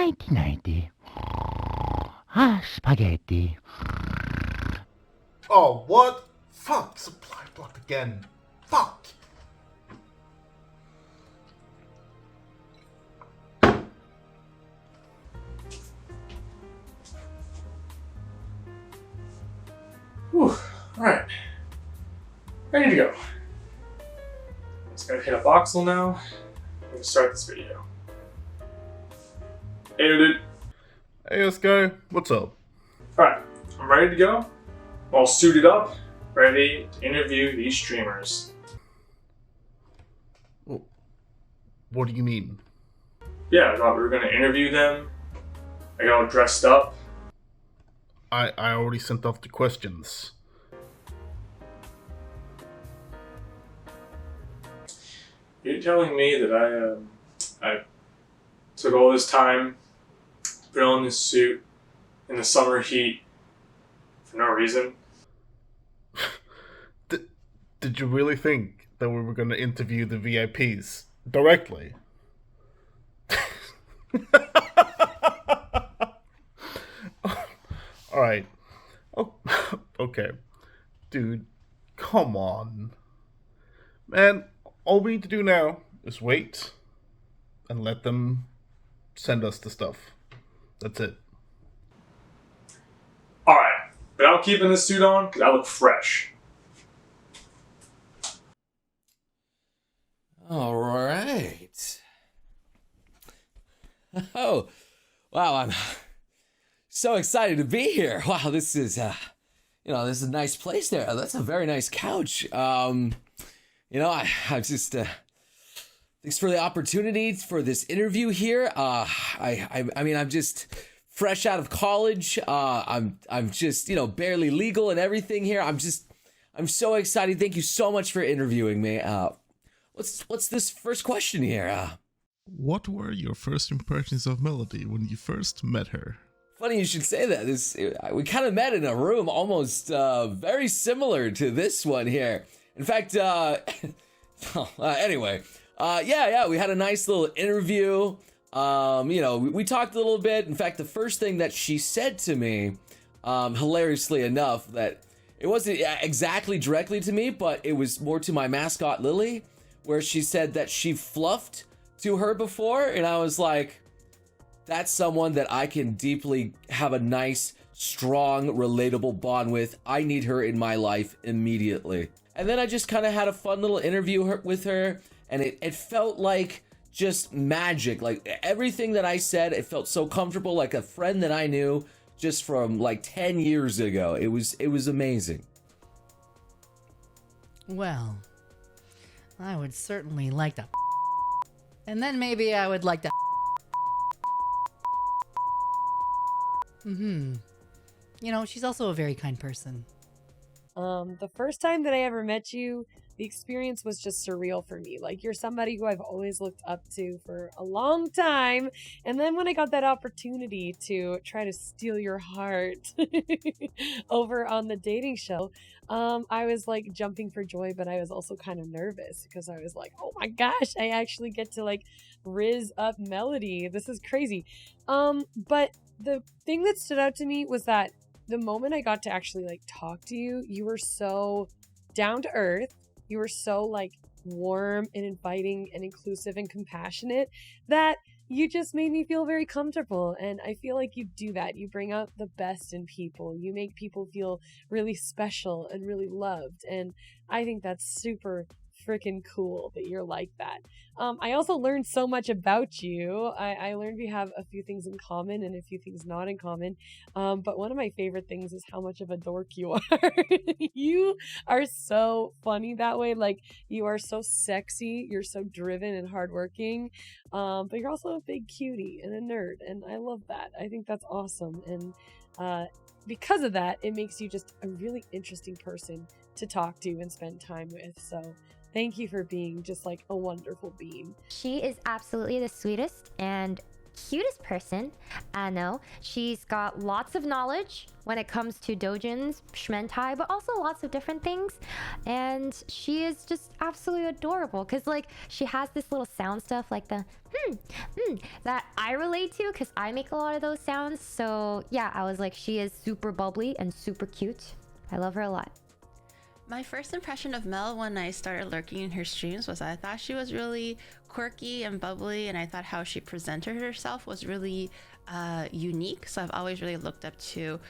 1990. Ah, spaghetti. Oh, what? Fuck, supply blocked again. Fuck! Whew, alright. Ready to go. Just gotta hit a voxel now. I'm gonna start this video. Hey, dude. Hey, Sky, what's up? Alright, I'm ready to go. I'm all suited up, ready to interview these streamers. What do you mean? Yeah, I thought we were gonna interview them. I got all dressed up. I already sent off the questions. You're telling me that I took all this time to put on this suit in the summer heat for no reason? Did you really think that we were going to interview the VIPs directly? Alright. Oh, okay. Dude, come on. Man, all we need to do now is wait and let them send us the stuff. That's it. Alright, but I'm keeping this suit on because I look fresh. All right. Oh, wow, I'm so excited to be here. Wow, this is, this is a nice place there. That's a very nice couch. I just, thanks for the opportunity for this interview here. I'm just fresh out of college. I'm just, barely legal and everything here. I'm so excited. Thank you so much for interviewing me. What's this first question here? What were your first impressions of Melody when you first met her? Funny you should say that. We kind of met in a room almost very similar to this one here. In fact, anyway, we had a nice little interview. We talked a little bit. In fact, the first thing that she said to me, hilariously enough, that it wasn't exactly directly to me, but it was more to my mascot, Lily, where she said that she fluffed to her before, and I was like, that's someone that I can deeply have a nice, strong, relatable bond with. I need her in my life immediately. And then I just kind of had a fun little interview with her, and it felt like just magic. Like everything that I said, it felt so comfortable, like a friend that I knew just from like 10 years ago. It was amazing. Well, I would certainly like to. And then maybe I would like to. She's also a very kind person. The first time that I ever met you, the experience was just surreal for me. Like, you're somebody who I've always looked up to for a long time. And then when I got that opportunity to try to steal your heart over on the dating show, I was like jumping for joy, but I was also kind of nervous because I was like, oh my gosh, I actually get to like riz up Melody. This is crazy. But the thing that stood out to me was that the moment I got to actually like talk to you, you were so down to earth. You were so like warm and inviting and inclusive and compassionate that you just made me feel very comfortable. And I feel like you do that. You bring out the best in people. You make people feel really special and really loved. And I think that's super freaking cool that you're like that. I also learned so much about you. I learned we have a few things in common and a few things not in common. But one of my favorite things is how much of a dork you are. You are so funny that way. Like, you are so sexy. You're so driven and hardworking. But you're also a big cutie and a nerd. And I love that. I think that's awesome. And because of that, it makes you just a really interesting person to talk to and spend time with. So thank you for being just like a wonderful being. She is absolutely the sweetest and cutest person I know. She's got lots of knowledge when it comes to dojins, shmentai, but also lots of different things. And she is just absolutely adorable because, like, she has this little sound stuff like the that I relate to because I make a lot of those sounds. So yeah, I was like, she is super bubbly and super cute. I love her a lot. My first impression of Mel when I started lurking in her streams was I thought she was really quirky and bubbly, and I thought how she presented herself was really unique. So I've always really looked up to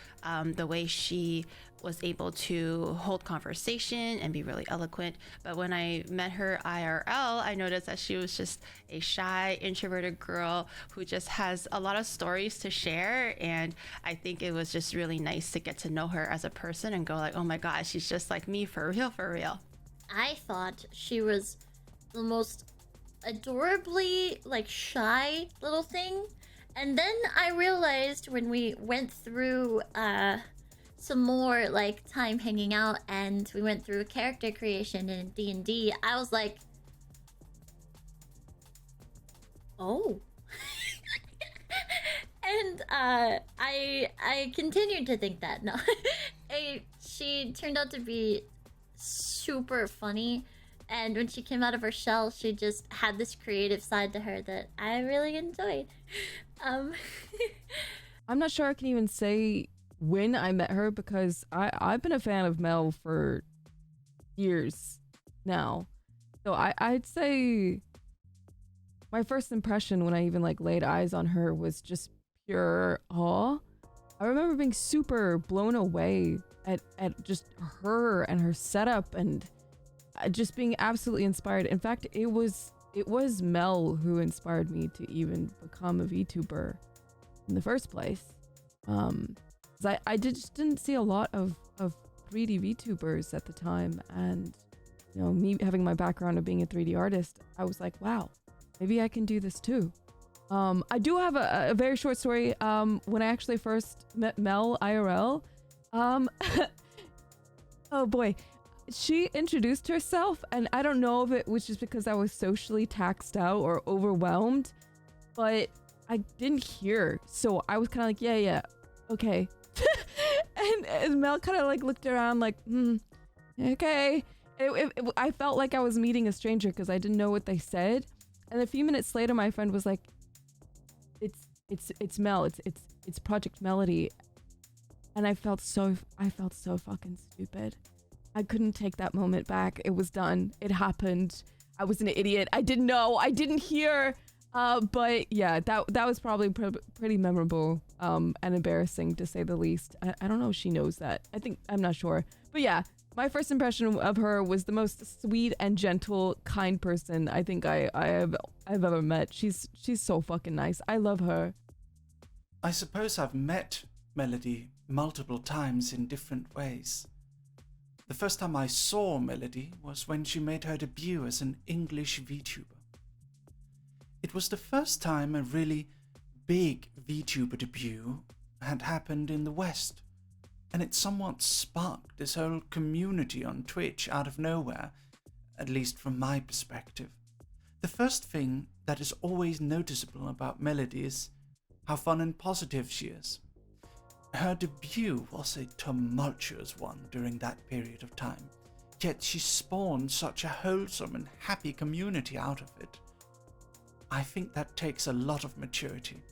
the way she was able to hold conversation and be really eloquent. But when I met her IRL, I noticed that she was just a shy, introverted girl who just has a lot of stories to share. And I think it was just really nice to get to know her as a person and go like, oh my gosh, she's just like me for real, for real. I thought she was the most adorably like shy little thing. And then I realized when we went through some more like time hanging out and we went through character creation in D&D, I was like, oh. And I continued to think that. No. She turned out to be super funny, and when she came out of her shell, she just had this creative side to her that I really enjoyed. I'm not sure I can even say when I met her because I've been a fan of Mel for years now. So I'd say my first impression when I even like laid eyes on her was just pure awe. I remember being super blown away at just her and her setup and just being absolutely inspired. In fact, it was Mel who inspired me to even become a VTuber in the first place. I just didn't see a lot of 3D VTubers at the time, and you know, me having my background of being a 3D artist, I was like, wow, maybe I can do this too. I do have a very short story. When I actually first met Mel IRL, oh boy, she introduced herself, and I don't know if it was just because I was socially taxed out or overwhelmed, but I didn't hear, so I was kind of like, yeah, okay. and Mel kind of like looked around like, okay. I felt like I was meeting a stranger because I didn't know what they said, and a few minutes later, my friend was like, "It's Mel. It's Project Melody," and I felt so fucking stupid. I couldn't take that moment back. It was done. It happened. I was an idiot. I didn't know. I didn't hear. But yeah, that was probably pretty memorable and embarrassing to say the least. I don't know if she knows that. I'm not sure. But yeah, my first impression of her was the most sweet and gentle, kind person I think I've ever met. She's so fucking nice. I love her. I suppose I've met Melody multiple times in different ways. The first time I saw Melody was when she made her debut as an English VTuber. It was the first time a really big VTuber debut had happened in the West, and it somewhat sparked this whole community on Twitch out of nowhere, at least from my perspective. The first thing that is always noticeable about Melody is how fun and positive she is. Her debut was a tumultuous one during that period of time, yet she spawned such a wholesome and happy community out of it. I think that takes a lot of maturity,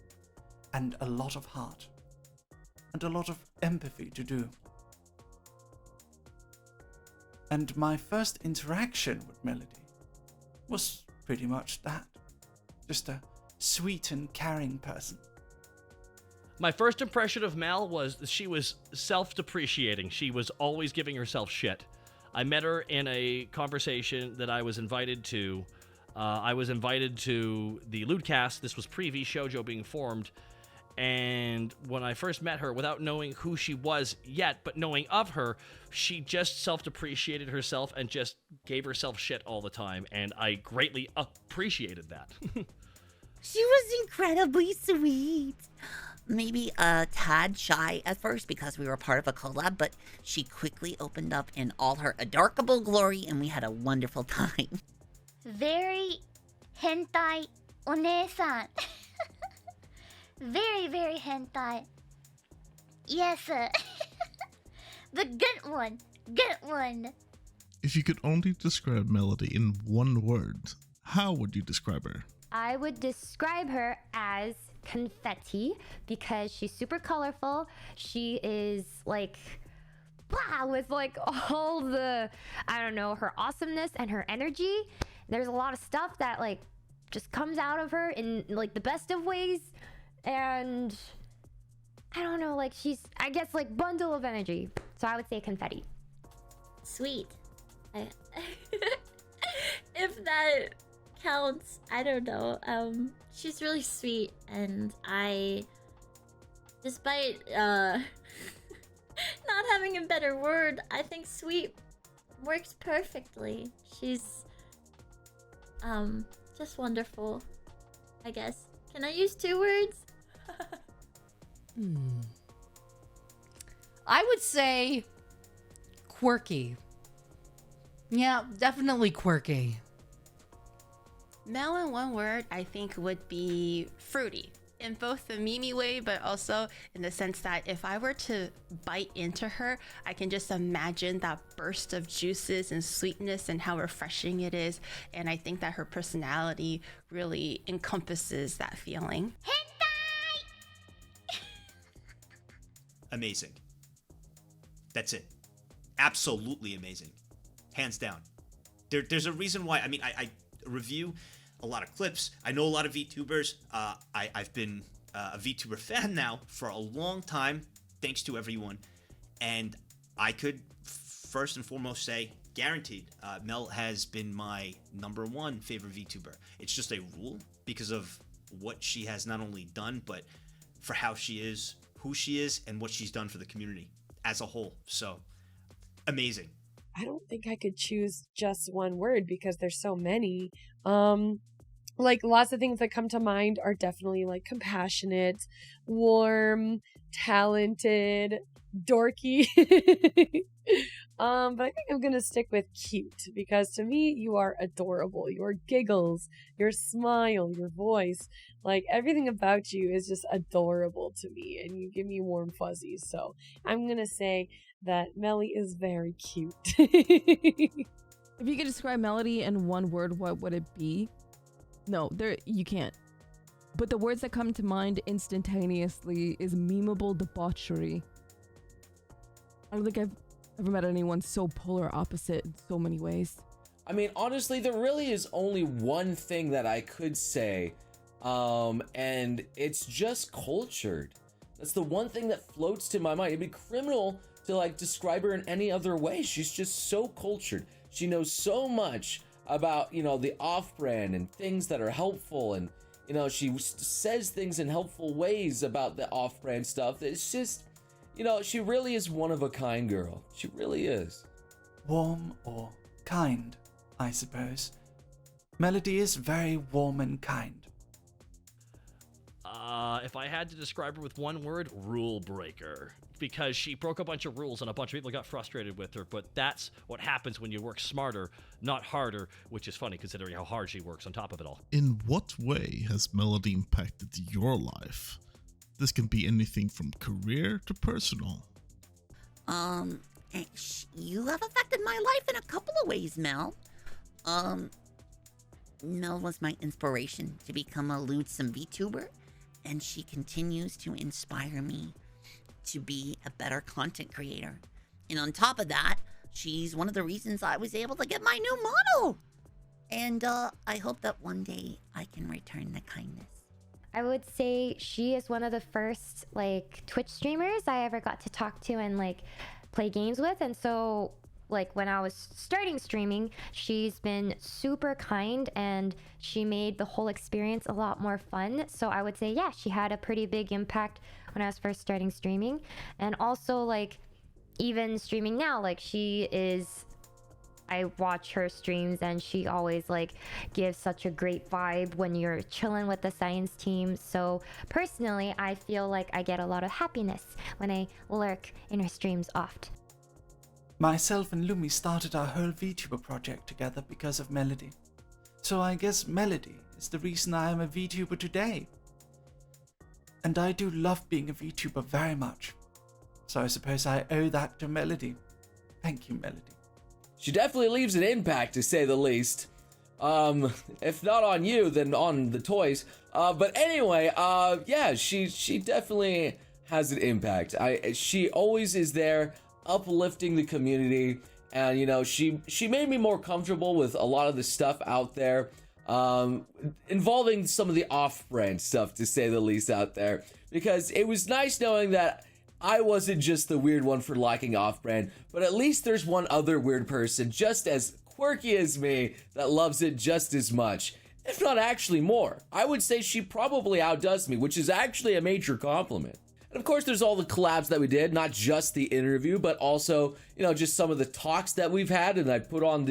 and a lot of heart, and a lot of empathy to do. And my first interaction with Melody was pretty much that. Just a sweet and caring person. My first impression of Mal was she was self-depreciating. She was always giving herself shit. I met her in a conversation that I was invited to. I was invited to the Lootcast. This was pre-V Shoujo being formed. And when I first met her, without knowing who she was yet, but knowing of her, she just self-depreciated herself and just gave herself shit all the time. And I greatly appreciated that. She was incredibly sweet. Maybe a tad shy at first because we were part of a collab, but she quickly opened up in all her adorkable glory and we had a wonderful time. Very hentai onesan. Very, very hentai. Yes, the good one. Good one. If you could only describe Melody in one word, how would you describe her? I would describe her as confetti because she's super colorful. She is like, blah, with like all the, I don't know, her awesomeness and her energy. There's a lot of stuff that like just comes out of her in like the best of ways. And I don't know, like she's, I guess, like bundle of energy. So I would say confetti. Sweet. If that counts, I don't know. She's really sweet, and I, despite not having a better word, I think sweet works perfectly. She's just wonderful, I guess. Can I use 2 words? I would say quirky. Yeah, definitely quirky. Mel in one word, I think, would be fruity. In both the Mimi way, but also in the sense that if I were to bite into her, I can just imagine that burst of juices and sweetness and how refreshing it is. And I think that her personality really encompasses that feeling. Amazing. That's it. Absolutely amazing. Hands down. There's a reason why. I mean, I review a lot of clips. I know a lot of VTubers. I've been a VTuber fan now for a long time, thanks to everyone. And I could first and foremost say, guaranteed, Mel has been my #1 favorite VTuber. It's just a rule because of what she has not only done, but for how she is, who she is, and what she's done for the community as a whole. So, amazing. I don't think I could choose just one word because there's so many. Like lots of things that come to mind are definitely like compassionate, warm, talented, dorky. But I think I'm gonna stick with cute because to me you are adorable. Your giggles, your smile, your voice, like everything about you is just adorable to me, and you give me warm fuzzies. So I'm gonna say that Melly is very cute. If you could describe Melody in one word, what would it be? No, you can't. But the words that come to mind instantaneously is memeable debauchery. I don't think I've ever met anyone so polar opposite in so many ways. I mean, honestly, there really is only one thing that I could say, and it's just cultured. That's the one thing that floats to my mind. It'd be criminal to like describe her in any other way. She's just so cultured. She knows so much about, you know, the off-brand and things that are helpful, and you know, she says things in helpful ways about the off-brand stuff. It's just, you know, she really is one of a kind girl. She really is. Warm or kind, I suppose. Melody is very warm and kind. If I had to describe her with one word, rule breaker. Because she broke a bunch of rules and a bunch of people got frustrated with her, but that's what happens when you work smarter, not harder, which is funny considering how hard she works on top of it all. In what way has Melody impacted your life? This can be anything from career to personal. You have affected my life in a couple of ways, Mel. Mel was my inspiration to become a lonesome VTuber, and she continues to inspire me to be a better content creator. And on top of that, she's one of the reasons I was able to get my new model. And I hope that one day I can return the kindness. I would say she is one of the first like Twitch streamers I ever got to talk to and like play games with. And so like when I was starting streaming, she's been super kind and she made the whole experience a lot more fun. So I would say, yeah, she had a pretty big impact when I was first starting streaming. And also like even streaming now, like I watch her streams and she always like gives such a great vibe when you're chilling with the science team. So personally, I feel like I get a lot of happiness when I lurk in her streams oft. Myself and Lumi started our whole VTuber project together because of Melody. So I guess Melody is the reason I am a VTuber today. And I do love being a VTuber very much. So I suppose I owe that to Melody. Thank you, Melody. She definitely leaves an impact, to say the least. If not on you, then on the toys. But anyway, yeah, she definitely has an impact. She always is there, uplifting the community, and you know, she made me more comfortable with a lot of the stuff out there, involving some of the off-brand stuff, to say the least, out there, because it was nice knowing that I wasn't just the weird one for liking off-brand, but at least there's one other weird person just as quirky as me that loves it just as much, if not actually more. I would say she probably outdoes me, which is actually a major compliment. And of course, there's all the collabs that we did, not just the interview, but also, you know, just some of the talks that we've had and I put on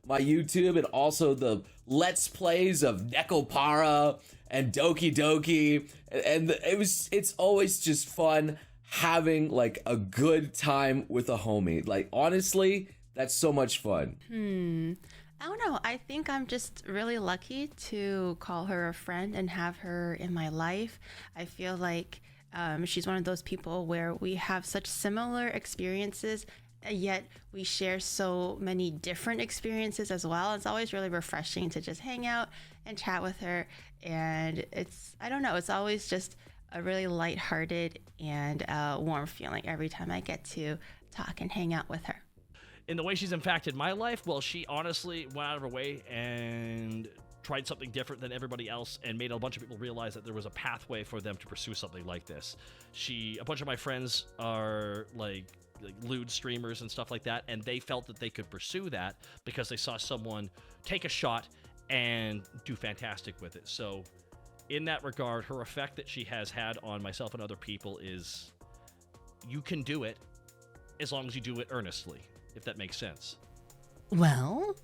my YouTube, and also the Let's Plays of Nekopara and Doki Doki. And it's always just fun having like a good time with a homie. Like, honestly, that's so much fun. I don't know. I think I'm just really lucky to call her a friend and have her in my life. I feel like she's one of those people where we have such similar experiences, yet we share so many different experiences as well. It's always really refreshing to just hang out and chat with her. And I don't know, it's always just a really lighthearted and warm feeling every time I get to talk and hang out with her. In the way she's impacted my life, well, she honestly went out of her way and tried something different than everybody else and made a bunch of people realize that there was a pathway for them to pursue something like this. A bunch of my friends are like lewd streamers and stuff like that, and they felt that they could pursue that because they saw someone take a shot and do fantastic with it. So in that regard, her effect that she has had on myself and other people is, you can do it as long as you do it earnestly, if that makes sense. Well,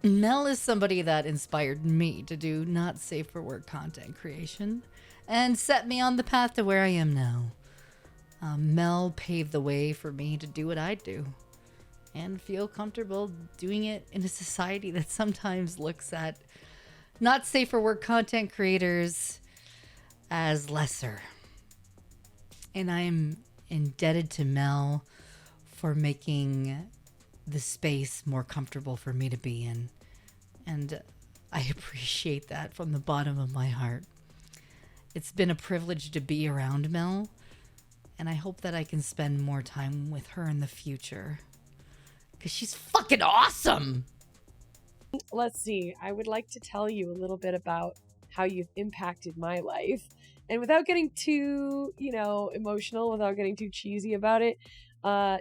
Mel is somebody that inspired me to do not safe for work content creation and set me on the path to where I am now. Mel paved the way for me to do what I do and feel comfortable doing it in a society that sometimes looks at not safe for work content creators as lesser. And I'm indebted to Mel for making the space more comfortable for me to be in. And I appreciate that from the bottom of my heart. It's been a privilege to be around Mel, and I hope that I can spend more time with her in the future, because she's fucking awesome! Let's see. I would like to tell you a little bit about how you've impacted my life. And without getting too, emotional, without getting too cheesy about it,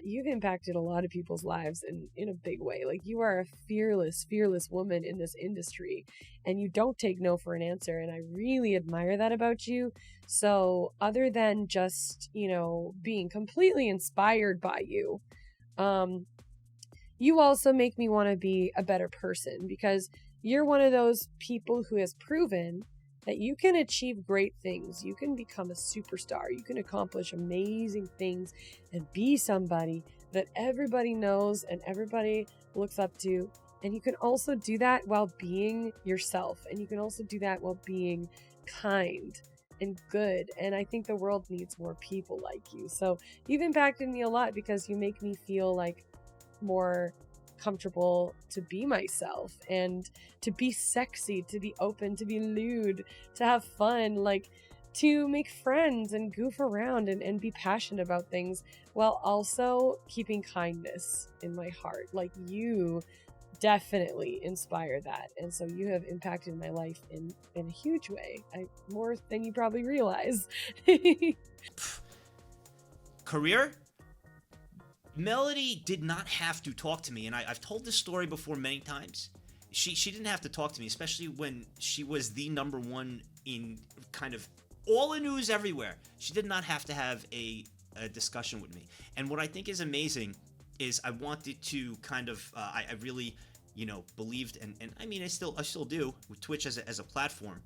you've impacted a lot of people's lives in a big way. Like, you are a fearless woman in this industry, and you don't take no for an answer. And I really admire that about you. So other than just, being completely inspired by you, you also make me want to be a better person, because you're one of those people who has proven that you can achieve great things. You can become a superstar. You can accomplish amazing things and be somebody that everybody knows and everybody looks up to. And you can also do that while being yourself. And you can also do that while being kind and good. And I think the world needs more people like you. So you've impacted me a lot, because you make me feel like more comfortable to be myself and to be sexy, to be open, to be lewd, to have fun, like to make friends and goof around and be passionate about things, while also keeping kindness in my heart. Like, you definitely inspire that. And so you have impacted my life in a huge way, more than you probably realize. Career? Melody did not have to talk to me, and I've told this story before many times. She didn't have to talk to me, especially when she was the number one in kind of all the news everywhere. She did not have to have a discussion with me. And what I think is amazing is I wanted to kind of, I really, believed, and I mean, I still do, with Twitch as a platform.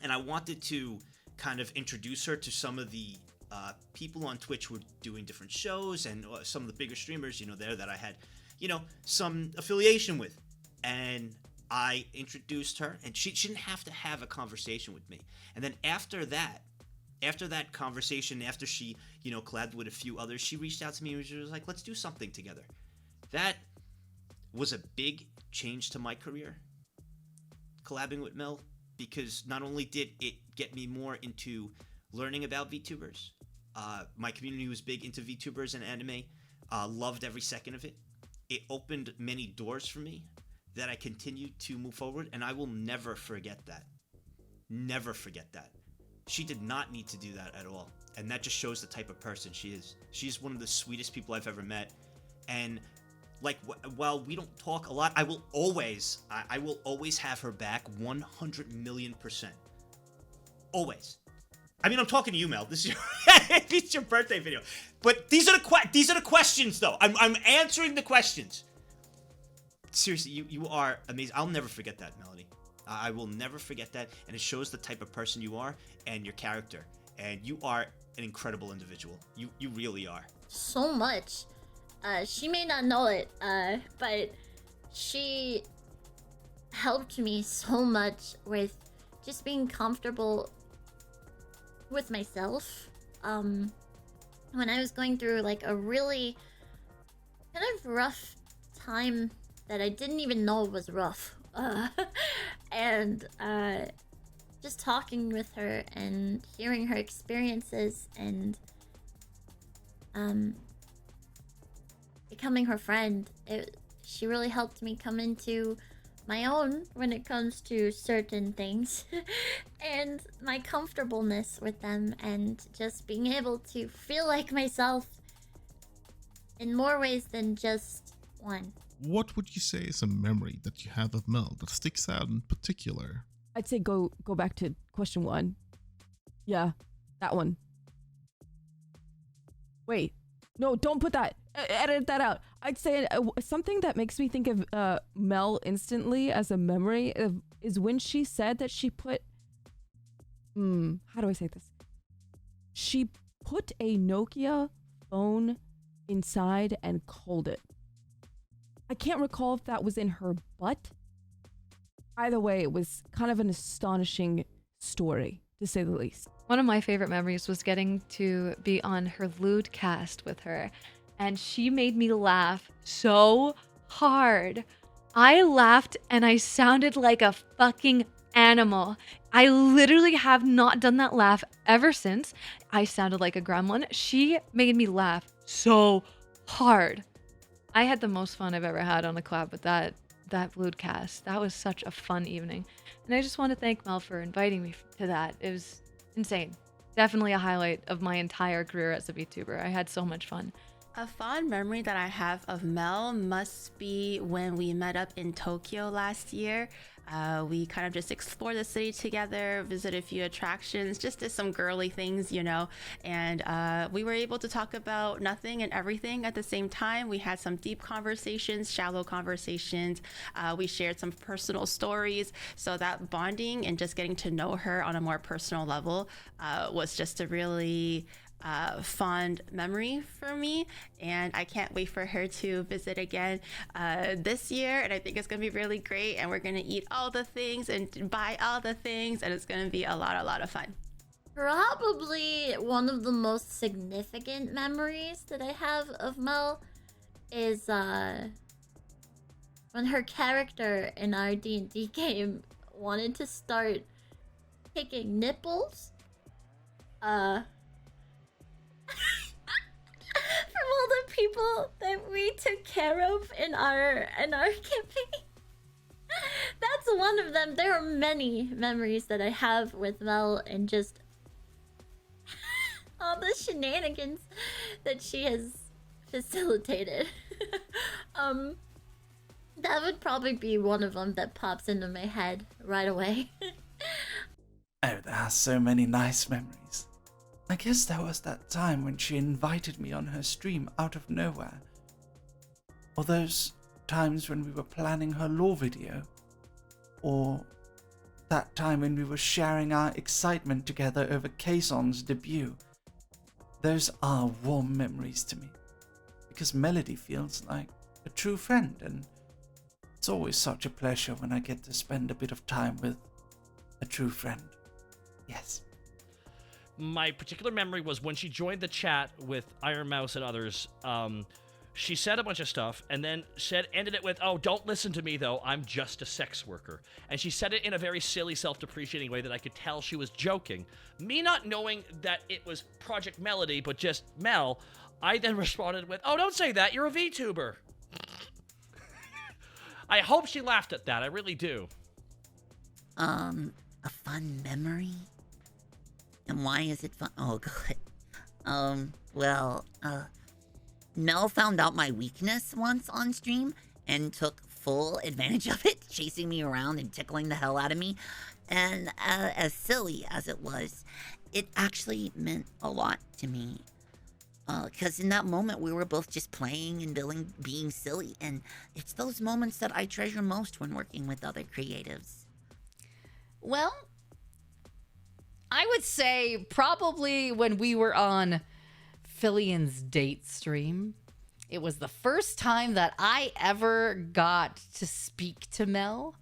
And I wanted to kind of introduce her to some of the people on Twitch who were doing different shows, and some of the bigger streamers, there that I had, some affiliation with. And I introduced her, and she didn't have to have a conversation with me. And then after that, After that conversation, after she, collabed with a few others, she reached out to me and she was like, let's do something together. That was a big change to my career, collabing with Mel, because not only did it get me more into learning about VTubers, my community was big into VTubers and anime, loved every second of it. It opened many doors for me that I continue to move forward, and I will never forget that. Never forget that. She did not need to do that at all, and that just shows the type of person she is. She's one of the sweetest people I've ever met, and like, while we don't talk a lot, I will always have her back 100 million %. Always. I mean, I'm talking to you, Mel. This is your birthday video. But these are the questions, though. I'm answering the questions. Seriously, you are amazing. I'll never forget that, Melody. I will never forget that, and it shows the type of person you are and your character. And you are an incredible individual. You really are. So much. She may not know it, but she helped me so much with just being comfortable with myself. When I was going through like a really kind of rough time that I didn't even know was rough. And just talking with her and hearing her experiences and becoming her friend, she really helped me come into my own when it comes to certain things and my comfortableness with them, and just being able to feel like myself in more ways than just one. What would you say is a memory that you have of Mel that sticks out in particular? I'd say go back to question 1. Yeah, that one. Wait, no, don't put that. Edit that out. I'd say something that makes me think of Mel instantly as a memory is when she said that she put... how do I say this? She put a Nokia phone inside and called it. I can't recall if that was in her butt. Either way, it was kind of an astonishing story, to say the least. One of my favorite memories was getting to be on her lewd cast with her, and she made me laugh so hard. I laughed and I sounded like a fucking animal. I literally have not done that laugh ever since. I sounded like a gremlin. She made me laugh so hard. I had the most fun I've ever had on a collab with that lewd cast. That was such a fun evening. And I just want to thank Mel for inviting me to that. It was insane. Definitely a highlight of my entire career as a VTuber. I had so much fun. A fond memory that I have of Mel must be when we met up in Tokyo last year. We kind of just explored the city together, visited a few attractions, just did some girly things, and we were able to talk about nothing and everything at the same time. We had some deep conversations, shallow conversations. We shared some personal stories. So that bonding and just getting to know her on a more personal level was just a really fond memory for me, and I can't wait for her to visit again this year, and I think it's gonna be really great, and we're gonna eat all the things and buy all the things, and it's gonna be a lot of fun. Probably one of the most significant memories that I have of Mel is when her character in our D&D game wanted to start picking nipples. From all the people that we took care of in our campaign. That's one of them. There are many memories that I have with Mel and just all the shenanigans that she has facilitated. That would probably be one of them that pops into my head right away. Oh, there are so many nice memories. I guess there was that time when she invited me on her stream out of nowhere. Or those times when we were planning her lore video. Or that time when we were sharing our excitement together over Kaison's debut. Those are warm memories to me. Because Melody feels like a true friend, and it's always such a pleasure when I get to spend a bit of time with a true friend. Yes. my particular memory was when she joined the chat with Iron Mouse and others. She said a bunch of stuff and then ended it with, "Oh, don't listen to me though. I'm just a sex worker." And she said it in a very silly, self-depreciating way that I could tell she was joking. Me not knowing that it was Project Melody, but just Mel, I then responded with, "Oh, don't say that. You're a VTuber." I hope she laughed at that. I really do. A fun memory? And why is it fun? Oh, good. Mel found out my weakness once on stream and took full advantage of it, chasing me around and tickling the hell out of me. And as silly as it was, it actually meant a lot to me. Because in that moment, we were both just playing and being silly. And it's those moments that I treasure most when working with other creatives. Well, I would say probably when we were on Fillian's date stream. It was the first time that I ever got to speak to Mel.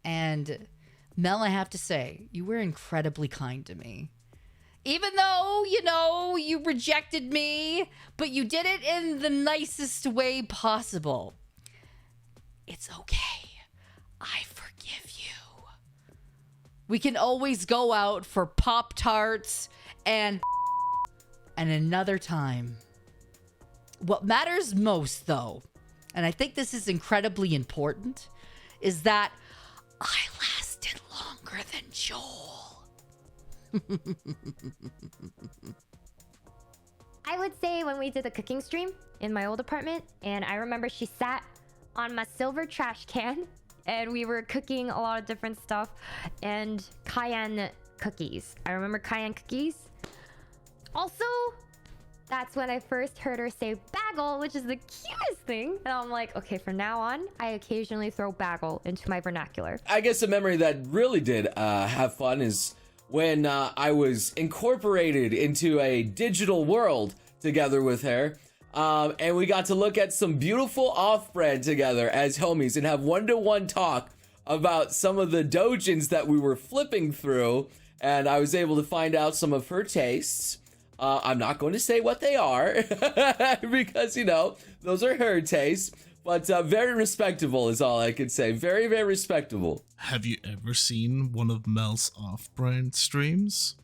And Mel, I have to say, you were incredibly kind to me. Even though, you rejected me, but you did it in the nicest way possible. It's okay. I forgive you. We can always go out for Pop-Tarts and another time. What matters most, though, and I think this is incredibly important, is that I lasted longer than Joel. I would say when we did the cooking stream in my old apartment, and I remember she sat on my silver trash can, and we were cooking a lot of different stuff, and cayenne cookies. I remember cayenne cookies. Also, that's when I first heard her say bagel, which is the cutest thing. And I'm like, okay, from now on, I occasionally throw bagel into my vernacular. I guess a memory that really did have fun is when I was incorporated into a digital world together with her. And we got to look at some beautiful off-brand together as homies and have one-to-one talk about some of the dojins that we were flipping through. And I was able to find out some of her tastes. I'm not going to say what they are because, those are her tastes. But very respectable is all I could say. Very, very respectable. Have you ever seen one of Mel's off-brand streams?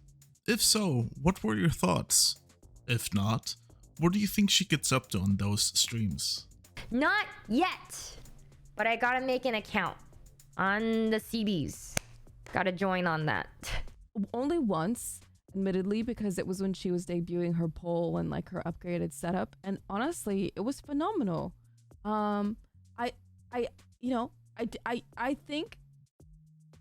If so, what were your thoughts? If not, what do you think she gets up to on those streams? Not yet, but I gotta make an account on the CBs. Gotta join on that. Only once, admittedly, because it was when she was debuting her poll and her upgraded setup, and honestly, it was phenomenal. I think.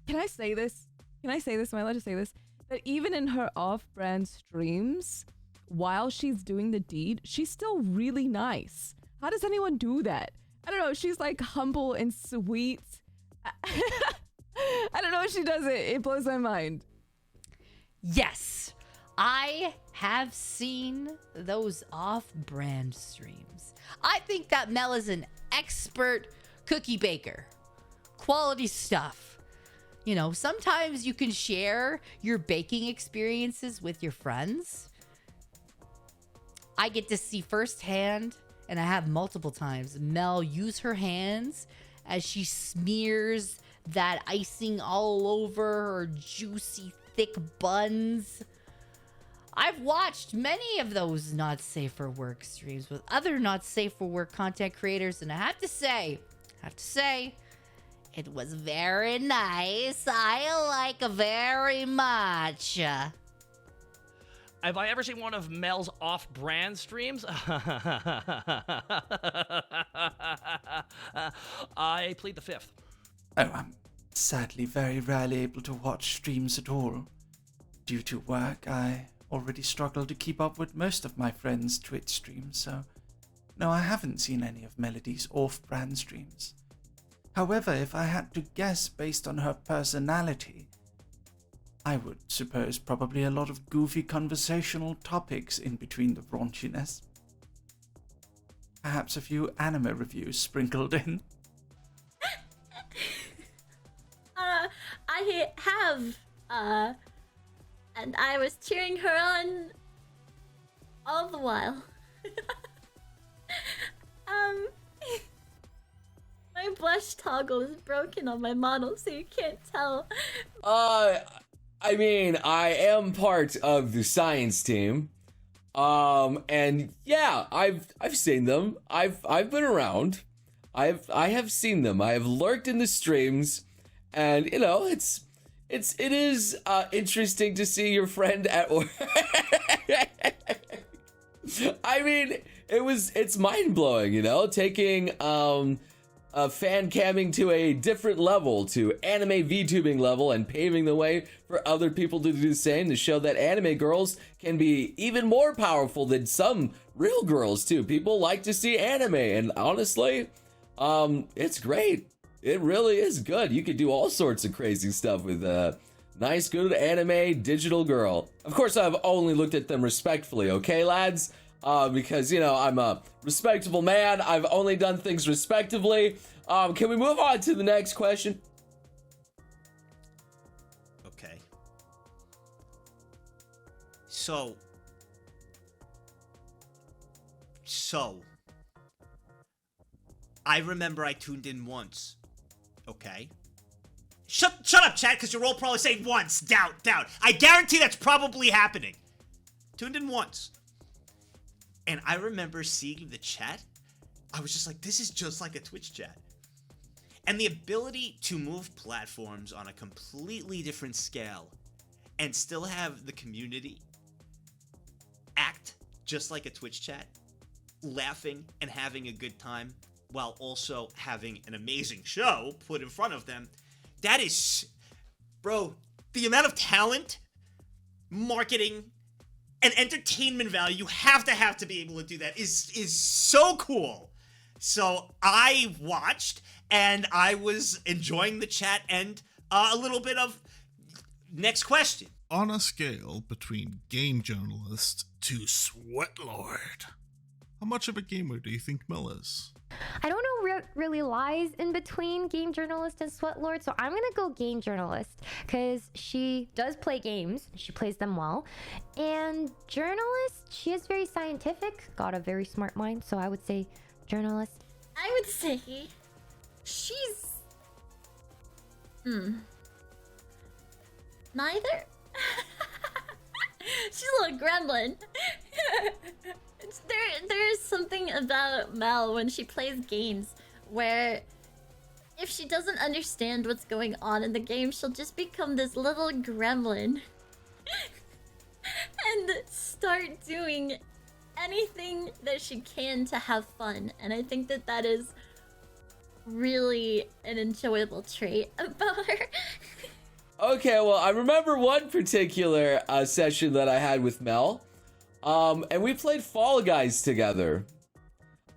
Can I say this? Am I allowed to say this? That even in her off-brand streams, while she's doing the deed, she's still really nice. How does anyone do that? I don't know. She's humble and sweet. I don't know if she does it. It blows my mind. Yes, I have seen those off-brand streams. I think that Mel is an expert cookie baker. Quality stuff. Sometimes you can share your baking experiences with your friends. I get to see firsthand, and I have multiple times, Mel use her hands as she smears that icing all over her juicy, thick buns. I've watched many of those not safe for work streams with other not safe for work content creators, and I have to say, it was very nice. I like very much. Have I ever seen one of Mel's off-brand streams? I plead the fifth. Oh, I'm sadly very rarely able to watch streams at all. Due to work, I already struggle to keep up with most of my friends' Twitch streams, so no, I haven't seen any of Melody's off-brand streams. However, if I had to guess based on her personality, I would suppose probably a lot of goofy conversational topics in between the raunchiness. Perhaps a few anime reviews sprinkled in. I have And I was cheering her on all the while. My blush toggle is broken on my model, so you can't tell. I mean, I am part of the science team. And yeah, I've seen them. I've been around. I have seen them. I have lurked in the streams, and you know, it is interesting to see your friend at work. I mean, it's mind blowing, you know, taking fan camming to a different level, to anime VTubing level, and paving the way for other people to do the same, to show that anime girls can be even more powerful than some real girls too. People like to see anime, and honestly, it's great. It really is good. You could do all sorts of crazy stuff with a nice, good anime digital girl. Of course, I've only looked at them respectfully, okay, lads? Because, you know, I'm a respectable man. I've only done things respectively. Can we move on to the next question? Okay. So, I remember I tuned in once. Okay. Shut up, chat, because you're all probably saying once. Doubt. I guarantee that's probably happening. Tuned in once. And I remember seeing the chat. I was just like, this is just like a Twitch chat. And the ability to move platforms on a completely different scale and still have the community act just like a Twitch chat, laughing and having a good time while also having an amazing show put in front of them. That is, bro, the amount of talent, marketing, and entertainment value you have to be able to do that is so cool. So I watched and I was enjoying the chat and a little bit of next question. On a scale between game journalist to sweatlord, how much of a gamer do you think Mel is? I don't know what really lies in between game journalist and sweatlord, so I'm gonna go game journalist because she does play games, she plays them well, and journalist, she is very scientific, got a very smart mind, so I would say journalist. I would say she's neither. She's a little gremlin. There is something about Mel when she plays games where if she doesn't understand what's going on in the game, she'll just become this little gremlin and start doing anything that she can to have fun. And I think that is really an enjoyable trait about her. Okay, well, I remember one particular session that I had with Mel. And we played Fall Guys together.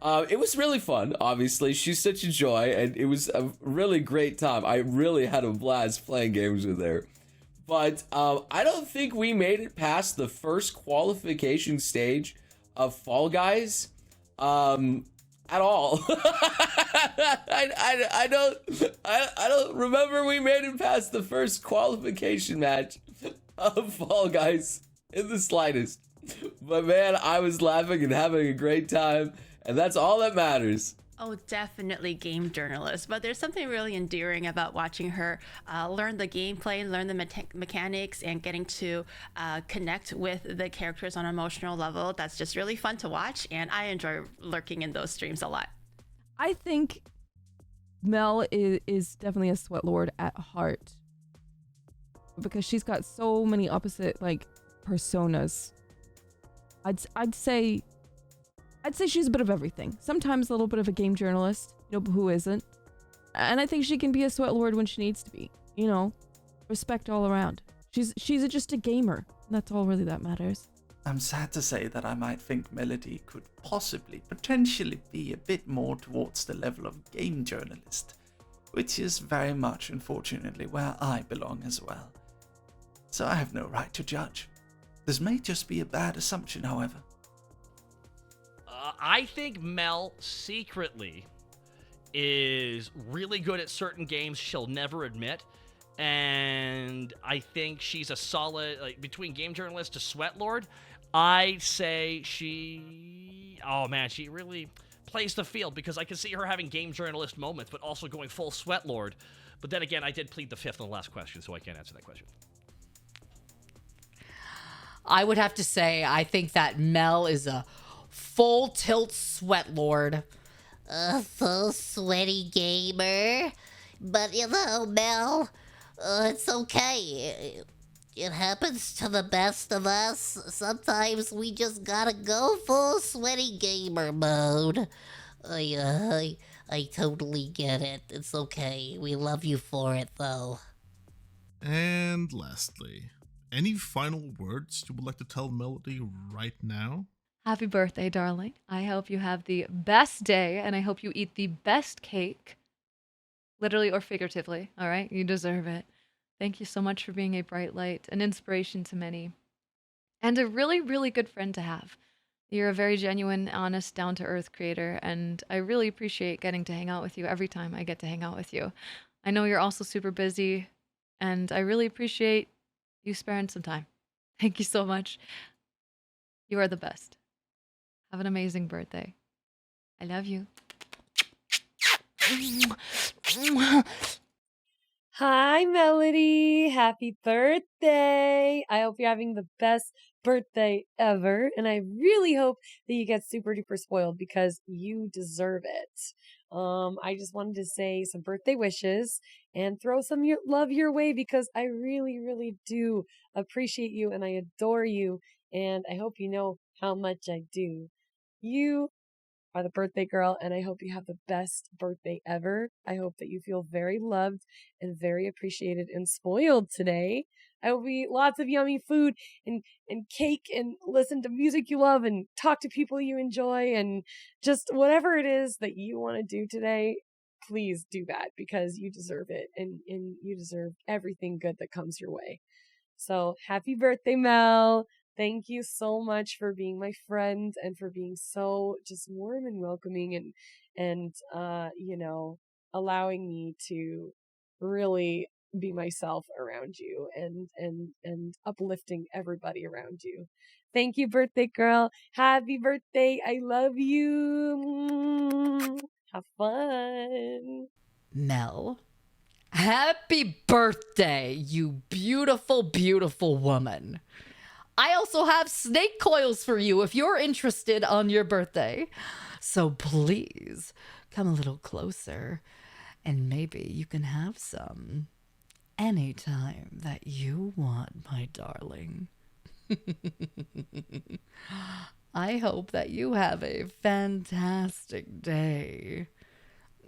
It was really fun, obviously. She's such a joy, and it was a really great time. I really had a blast playing games with her. But I don't think we made it past the first qualification stage of Fall Guys at all. I don't remember we made it past the first qualification match of Fall Guys in the slightest. But man, I was laughing and having a great time, and that's all that matters. Oh, definitely game journalist. But there's something really endearing about watching her learn the gameplay, learn the mechanics, and getting to connect with the characters on an emotional level. That's just really fun to watch, and I enjoy lurking in those streams a lot. I think Mel is definitely a sweatlord at heart because she's got so many opposite like personas. I'd say she's a bit of everything. Sometimes a little bit of a game journalist, you know, who isn't. And I think she can be a sweatlord when she needs to be. You know, respect all around. She's just a gamer. That's all really that matters. I'm sad to say that I might think Melody could potentially be a bit more towards the level of game journalist, which is very much, unfortunately, where I belong as well. So I have no right to judge. This may just be a bad assumption, however. I think Mel secretly is really good at certain games she'll never admit, and I think she's a solid, like, between game journalist to sweat lord. I say she, oh man, she really plays the field, because I can see her having game journalist moments, but also going full sweat lord. But then again, I did plead the fifth on the last question, so I can't answer that question. I would have to say, I think that Mel is a full tilt sweat lord. A full sweaty gamer. But you know, Mel, it's okay. It happens to the best of us. Sometimes we just gotta go full sweaty gamer mode. I totally get it. It's okay. We love you for it, though. And lastly, any final words you would like to tell Melody right now? Happy birthday, darling. I hope you have the best day, and I hope you eat the best cake. Literally or figuratively, all right? You deserve it. Thank you so much for being a bright light, an inspiration to many, and a really, really good friend to have. You're a very genuine, honest, down-to-earth creator, and I really appreciate getting to hang out with you every time I get to hang out with you. I know you're also super busy, and I really appreciate you sparing some time. Thank you so much. You are the best. Have an amazing birthday. I love you. Hi, Melody. Happy birthday. I hope you're having the best birthday ever. And I really hope that you get super duper spoiled because you deserve it. I just wanted to say some birthday wishes and throw some love your way because I really, really do appreciate you and I adore you. And I hope you know how much I do. You are the birthday girl, and I hope you have the best birthday ever. I hope that you feel very loved and very appreciated and spoiled today. I hope you eat lots of yummy food and cake and listen to music you love and talk to people you enjoy and just whatever it is that you want to do today, please do that because you deserve it and you deserve everything good that comes your way. So happy birthday, Mel. Thank you so much for being my friend and for being so just warm and welcoming and you know, allowing me to really be myself around you and uplifting everybody around you. Thank you, birthday girl. Happy birthday. I love you. Have fun. Mel, happy birthday, you beautiful, beautiful woman. I also have snake coils for you if you're interested on your birthday. So please come a little closer and maybe you can have some anytime that you want, my darling. I hope that you have a fantastic day.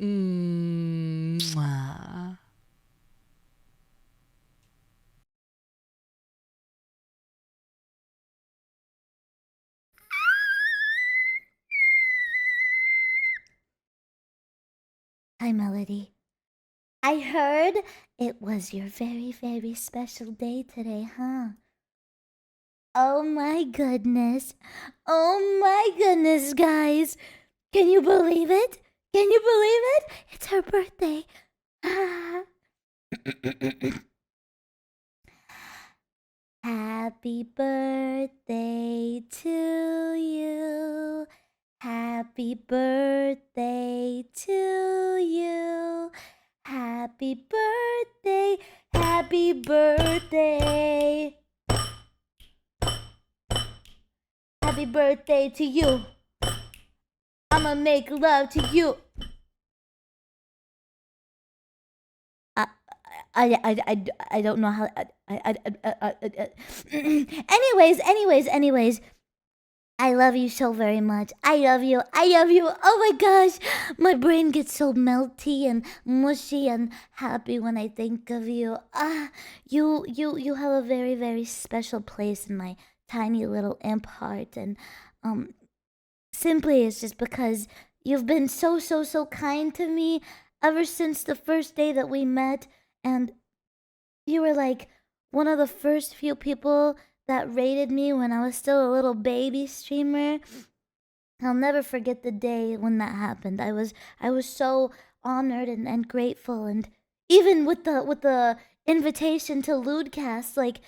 Mwah. Hi, Melody. I heard it was your very, very special day today, huh? Oh my goodness. Oh my goodness, guys. Can you believe it? Can you believe it? It's her birthday. Happy birthday to you. Happy birthday to you. Happy birthday. Happy birthday. Happy birthday to you. I'ma make love to you. I don't know how. Anyways. I love you so very much. I love you. Oh my gosh. My brain gets so melty and mushy and happy when I think of you. You have a very, very special place in my tiny little imp heart. And simply it's just because you've been so kind to me ever since the first day that we met. And you were like one of the first few people that rated me when I was still a little baby streamer. I'll never forget the day when that happened. I was so honored and grateful, and even with the invitation to Lewdcast. Like,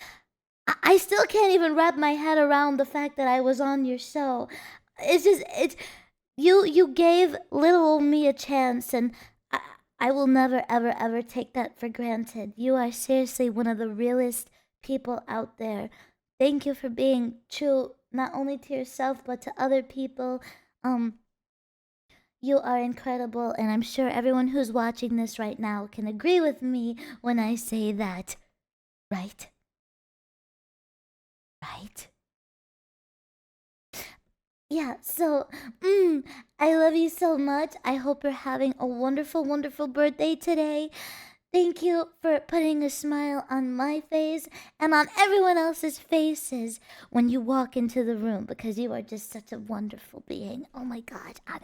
I still can't even wrap my head around the fact that I was on your show. It's you gave little old me a chance, and I will never ever ever take that for granted. You are seriously one of the realest people out there. Thank you for being true not only to yourself but to other people. You are incredible, and I'm sure everyone who's watching this right now can agree with me when I say that. Right? Right? Yeah, so, I love you so much. I hope you're having a wonderful, wonderful birthday today. Thank you for putting a smile on my face and on everyone else's faces when you walk into the room, because you are just such a wonderful being. Oh my God. I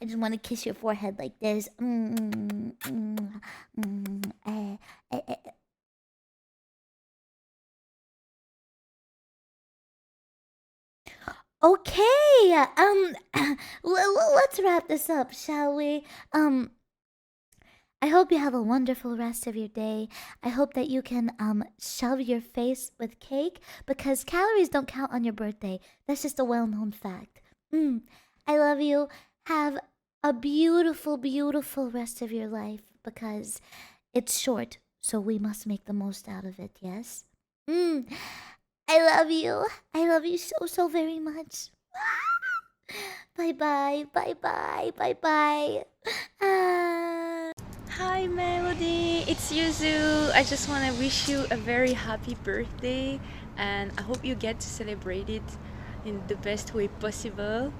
just want to kiss your forehead like this. Okay, let's wrap this up, shall we? I hope you have a wonderful rest of your day. I hope that you can shove your face with cake, because calories don't count on your birthday. That's just a well-known fact. I love you. Have a beautiful, beautiful rest of your life, because it's short, so we must make the most out of it, yes? I love you. I love you so, so very much. Bye-bye, bye-bye, bye-bye. Hi Melody, it's Yuzu. I just want to wish you a very happy birthday, and I hope you get to celebrate it in the best way possible.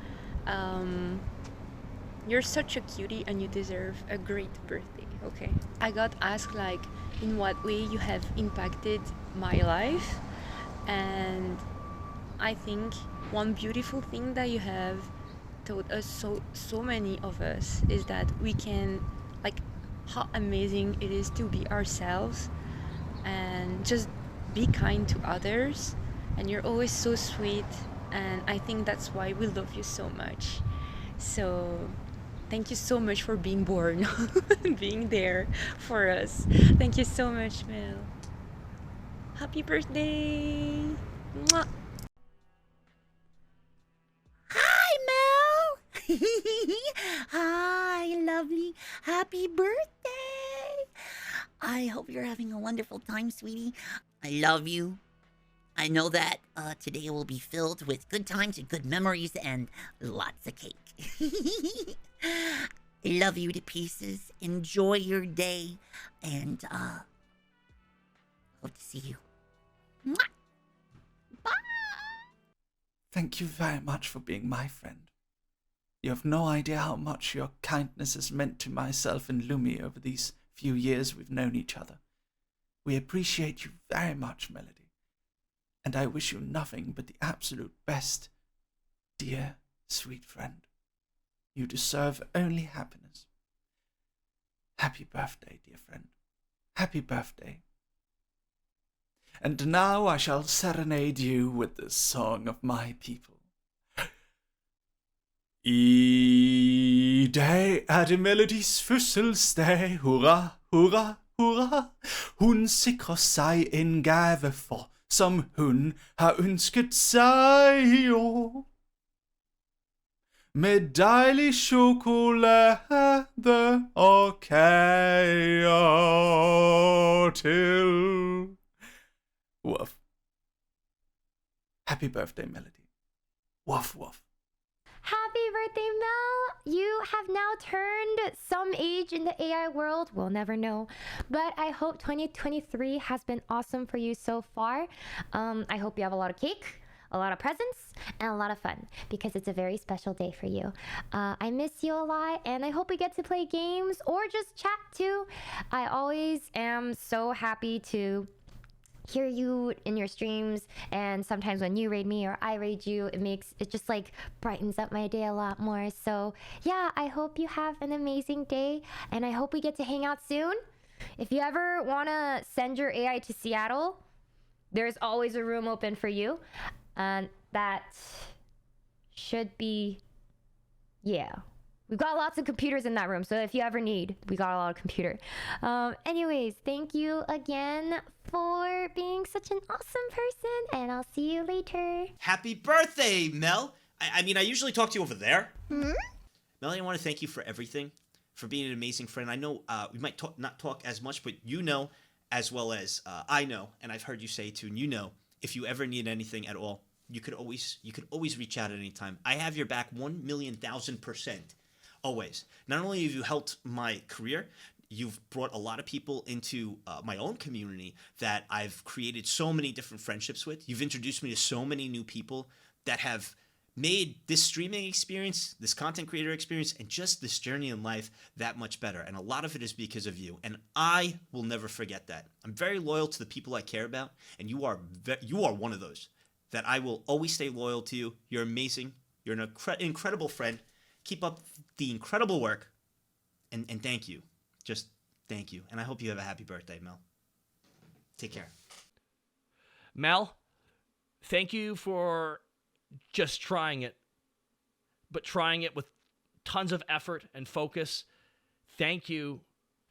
You're such a cutie and you deserve a great birthday, okay? I got asked like in what way you have impacted my life, and I think one beautiful thing that you have taught us, so many of us, is that we can, like, how amazing it is to be ourselves and just be kind to others. And you're always so sweet, and I think that's why we love you so much. So thank you so much for being born being there for us. Thank you so much, Mel. Happy birthday. Mwah. Hi, Mel. Hi, lovely. Happy birthday. I hope you're having a wonderful time, sweetie. I love you. I know that today will be filled with good times and good memories and lots of cake. I love you to pieces. Enjoy your day, and hope to see you. Mwah. Thank you very much for being my friend. You have no idea how much your kindness has meant to myself and Lumi over these few years we've known each other. We appreciate you very much, Melody, and I wish you nothing but the absolute best, dear, sweet friend. You deserve only happiness. Happy birthday, dear friend. Happy birthday. And now I shall serenade you with the song of my people. I dag det Melodys fødselsdag. Hurra, hurra, hurra. Hun sikrer sig en gave for, som hun har ønsket sig i år. Med dejlig chokolade og kager til. Woof. Happy birthday, Melody. Woof, woof. Happy birthday, Mel! You have now turned some age in the AI world. We'll never know. But I hope 2023 has been awesome for you so far. I hope you have a lot of cake, a lot of presents, and a lot of fun, because it's a very special day for you. I miss you a lot, and I hope we get to play games or just chat too. I always am so happy to hear you in your streams, and sometimes when you raid me or I raid you, it just like brightens up my day a lot more. So yeah, I hope you have an amazing day, and I hope we get to hang out soon. If you ever want to send your AI to Seattle, there's always a room open for you, and that should be, yeah, We've got lots of computers in that room, so if you ever need, we got a lot of computer. Anyways, thank you again for being such an awesome person, and I'll see you later. Happy birthday, Mel. I mean, I usually talk to you over there. Hmm? Melanie, I want to thank you for everything, for being an amazing friend. I know we might not talk as much, but you know, as well as I know, and I've heard you say too, and you know, if you ever need anything at all, you could always reach out at any time. I have your back 1,000,000%. Always. Not only have you helped my career, you've brought a lot of people into my own community that I've created so many different friendships with. You've introduced me to so many new people that have made this streaming experience, this content creator experience, and just this journey in life that much better. And a lot of it is because of you. And I will never forget that. I'm very loyal to the people I care about, and you are one of those that I will always stay loyal to you. You're amazing. You're an incredible friend. Keep up the incredible work, and thank you. Just thank you. And I hope you have a happy birthday, Mel. Take care. Mel, thank you for just trying it, but trying it with tons of effort and focus. Thank you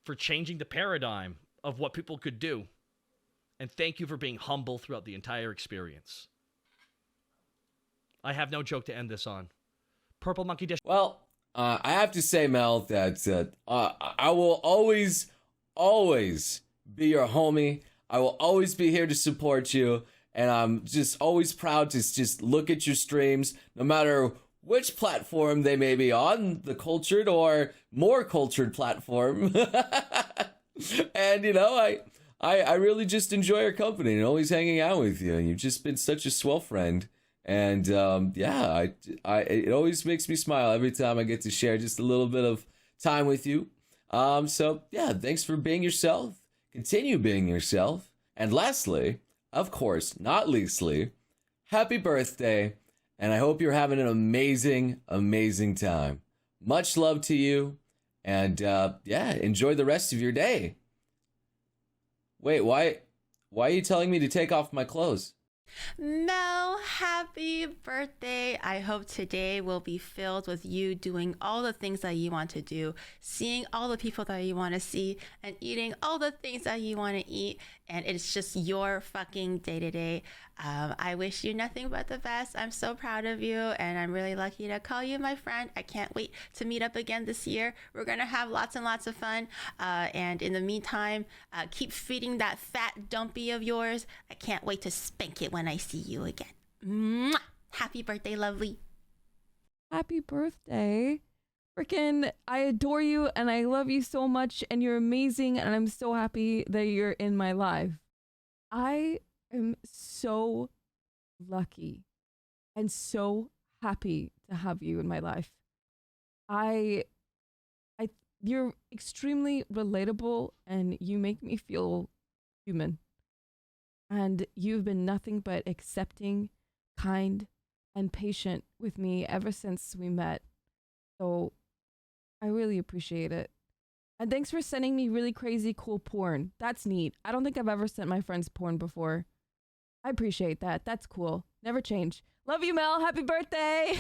for changing the paradigm of what people could do. And thank you for being humble throughout the entire experience. I have no joke to end this on. Purple Monkey Dish. Well, I have to say, Mel, that I will always be your homie. I will always be here to support you. And I'm just always proud to just look at your streams, no matter which platform they may be on, the cultured or more cultured platform. And, you know, I really just enjoy your company and always hanging out with you. And you've just been such a swell friend. And yeah, it always makes me smile every time I get to share just a little bit of time with you. So yeah, thanks for being yourself. Continue being yourself. And lastly, of course, not leastly, happy birthday. And I hope you're having an amazing, amazing time. Much love to you. And yeah, enjoy the rest of your day. Wait, why are you telling me to take off my clothes? Mel, happy birthday. I hope today will be filled with you doing all the things that you want to do, seeing all the people that you want to see, and eating all the things that you want to eat. And it's just your fucking day to day. I wish you nothing but the best. I'm so proud of you, and I'm really lucky to call you my friend. I can't wait to meet up again this year. We're going to have lots and lots of fun. And in the meantime, keep feeding that fat dumpy of yours. I can't wait to spank it when I see you again. Mwah! Happy birthday, lovely. Happy birthday. Freaking, I adore you and I love you so much and you're amazing and I'm so happy that you're in my life. I am so lucky and so happy to have you in my life. You're extremely relatable and you make me feel human. And you've been nothing but accepting, kind, and patient with me ever since we met. So I really appreciate it. And thanks for sending me really crazy cool porn. That's neat. I don't think I've ever sent my friends porn before. I appreciate that. That's cool. Never change. Love you, Mel. Happy birthday.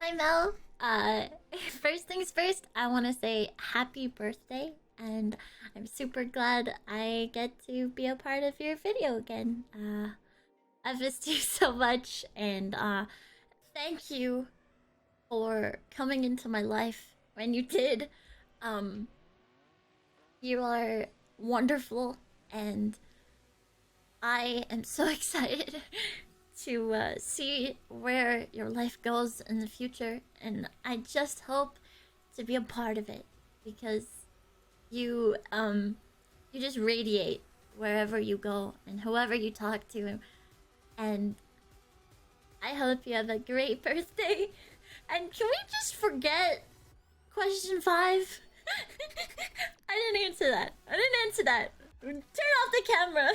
Hi, Mel. First things first, I want to say happy birthday. And I'm super glad I get to be a part of your video again. I've missed you so much, and thank you for coming into my life when you did. You are wonderful, and I am so excited to see where your life goes in the future, and I just hope to be a part of it, because you just radiate wherever you go and whoever you talk to, and I hope you have a great birthday. And can we just forget question 5? I didn't answer that. Turn off the camera.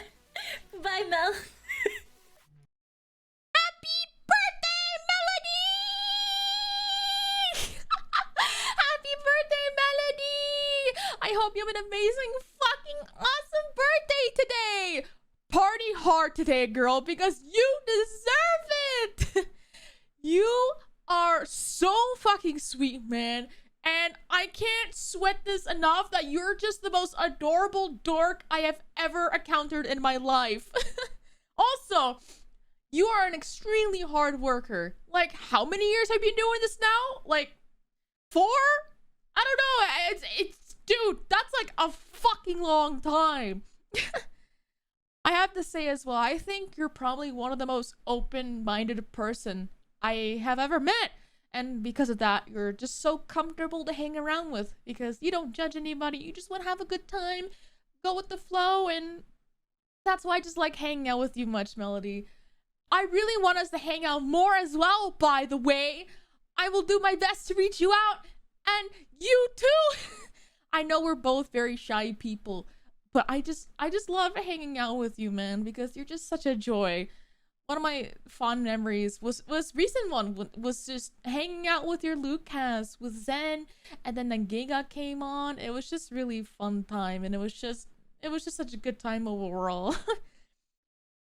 Bye, Mel. Happy birthday, Melody! Happy birthday, Melody! I hope you have an amazing, fucking awesome birthday today! Party hard today, girl, because you deserve it! You are so fucking sweet, man. And I can't sweat this enough that you're just the most adorable dork I have ever encountered in my life. Also, you are an extremely hard worker. Like, how many years have you been doing this now? Like, 4? I don't know. It's dude, that's like a fucking long time. I have to say as well, I think you're probably one of the most open-minded person I have ever met. And because of that, you're just so comfortable to hang around with because you don't judge anybody. You just want to have a good time, go with the flow, and that's why I just like hanging out with you much, Melody. I really want us to hang out more as well, by the way. I will do my best to reach you out, and you too. I know we're both very shy people, but I just love hanging out with you, man, because you're just such a joy. One of my fond memories was recent one was just hanging out with your Lucas with Zen, and then Giga came on. It was just really fun time, and it was just such a good time overall.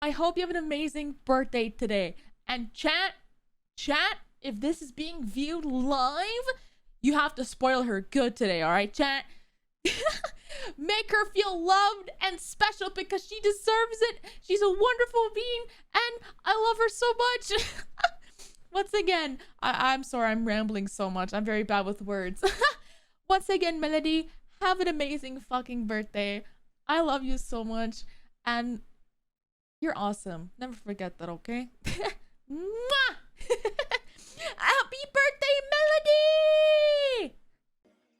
I hope you have an amazing birthday today. And chat, if this is being viewed live, you have to spoil her good today, all right, chat? Make her feel loved and special because she deserves it. She's a wonderful being and I love her so much. Once again, I'm sorry I'm rambling so much. I'm very bad with words. Once again, Melody, have an amazing fucking birthday. I love you so much and you're awesome. Never forget that, okay? Mwah! Happy birthday, Melody!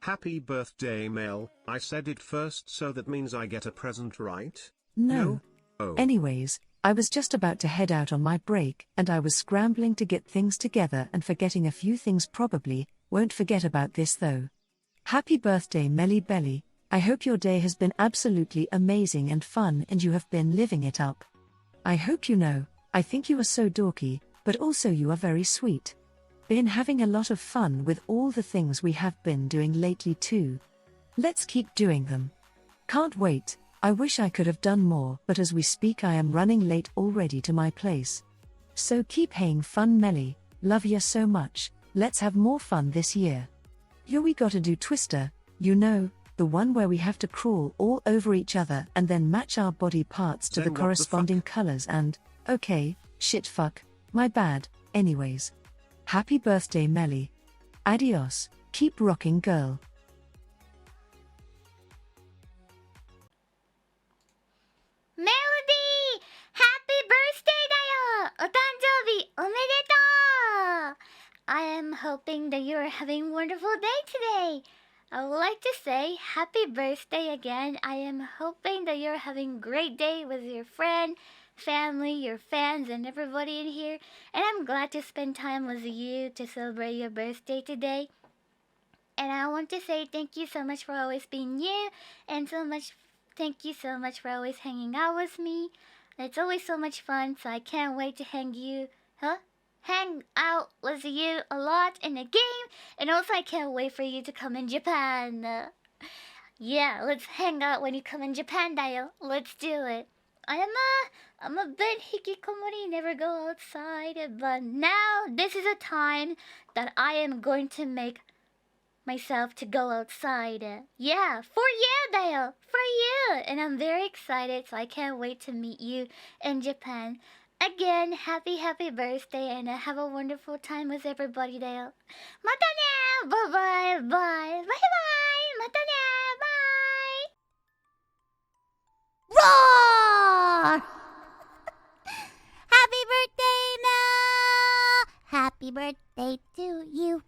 Happy birthday, Mel. I said it first, so that means I get a present, right? No. Oh. Anyways, I was just about to head out on my break, and I was scrambling to get things together and forgetting a few things probably. Won't forget about this though. Happy birthday, Melly Belly. I hope your day has been absolutely amazing and fun and you have been living it up. I hope you know, I think you are so dorky, but also you are very sweet. Been having a lot of fun with all the things we have been doing lately too. Let's keep doing them. Can't wait. I wish I could have done more, but as we speak I am running late already to my place. So keep having fun, Melly. Love ya so much. Let's have more fun this year. Yo, we gotta do Twister, you know, the one where we have to crawl all over each other and then match our body parts to Then the what the corresponding colors and, okay, shit fuck, my bad, anyways. Happy birthday, Melly. Adios, keep rocking, girl. Melody! Happy birthday だよ! お誕生日おめでとう! I am hoping that you are having a wonderful day today. I would like to say happy birthday again. I am hoping that you're having a great day with your friend, family, your fans, and everybody in here. And I'm glad to spend time with you to celebrate your birthday today. And I want to say thank you so much for always being you, and thank you so much for always hanging out with me. It's always so much fun, so I can't wait to hang out with you a lot in the game, and also I can't wait for you to come in Japan. Yeah, let's hang out when you come in Japan, Dayo. Let's do it. I'm a bit hikikomori, never go outside, but now this is a time that I am going to make myself to go outside. Yeah, for you, Dale, for you. And I'm very excited, so I can't wait to meet you in Japan. Again, happy birthday, and have a wonderful time with everybody, Dale. Mata ne! Bye-bye, bye. Bye-bye! Mata ne! Bye! Roar! Happy birthday, Mel! Happy birthday to you.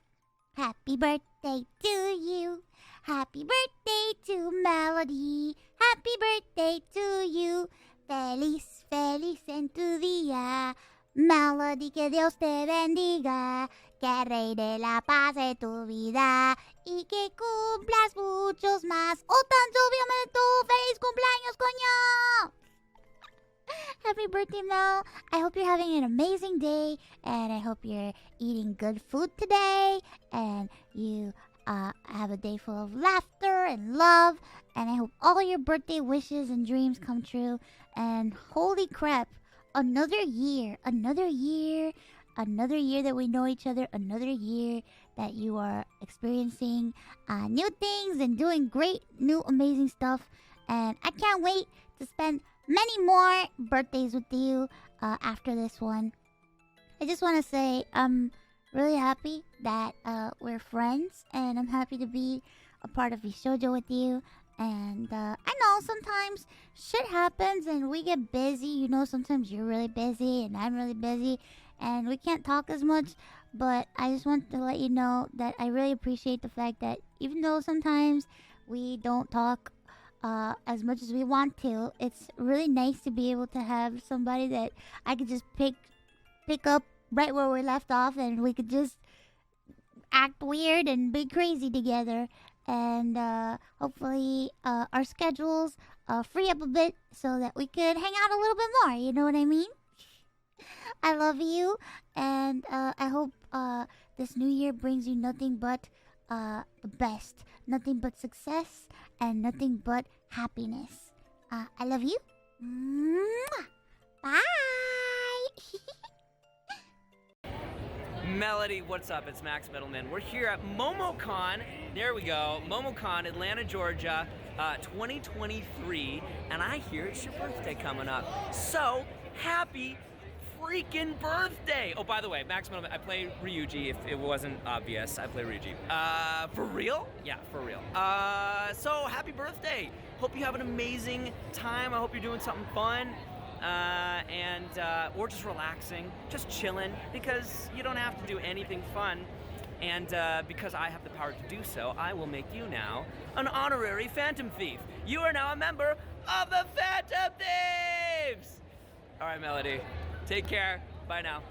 Happy birthday to you. Happy birthday to Melody. Happy birthday to you. Feliz, feliz en tu día. Melody, que Dios te bendiga. Que el rey de la paz de tu vida. Y que cumplas muchos más. ¡Oh, tan obviamente tú! ¡Feliz cumpleaños, coño! Happy birthday, Mel. I hope you're having an amazing day, and I hope you're eating good food today, and you have a day full of laughter and love, and I hope all your birthday wishes and dreams come true. And holy crap, another year. another year that we know each other, another year that you are experiencing new things and doing great, new, amazing stuff. And I can't wait to spend many more birthdays with you after this one. I just want to say I'm really happy that we're friends, and I'm happy to be a part of Shoujo with you. And I know sometimes shit happens and we get busy. You know, sometimes you're really busy and I'm really busy and we can't talk as much. But I just want to let you know that I really appreciate the fact that even though sometimes we don't talk as much as we want to, it's really nice to be able to have somebody that I could just pick up right where we left off, and we could just act weird and be crazy together. And hopefully our schedules free up a bit so that we could hang out a little bit more. You know what I mean? I love you, and I hope this new year brings you nothing but the best, nothing but success, and nothing but happiness. I love you. Mwah! Bye. Melody, what's up? It's Max Middleman. We're here at MomoCon. There we go. MomoCon, Atlanta, Georgia, 2023. And I hear it's your birthday coming up. So, happy freaking birthday! Oh, by the way, Max Middleman, I play Ryuji, if it wasn't obvious. I play Ryuji. For real? Yeah, for real. So, happy birthday! Hope you have an amazing time. I hope you're doing something fun. Or just relaxing, just chilling, because you don't have to do anything fun. And because I have the power to do so, I will make you now an honorary Phantom Thief. You are now a member of the Phantom Thieves! All right, Melody, take care. Bye now.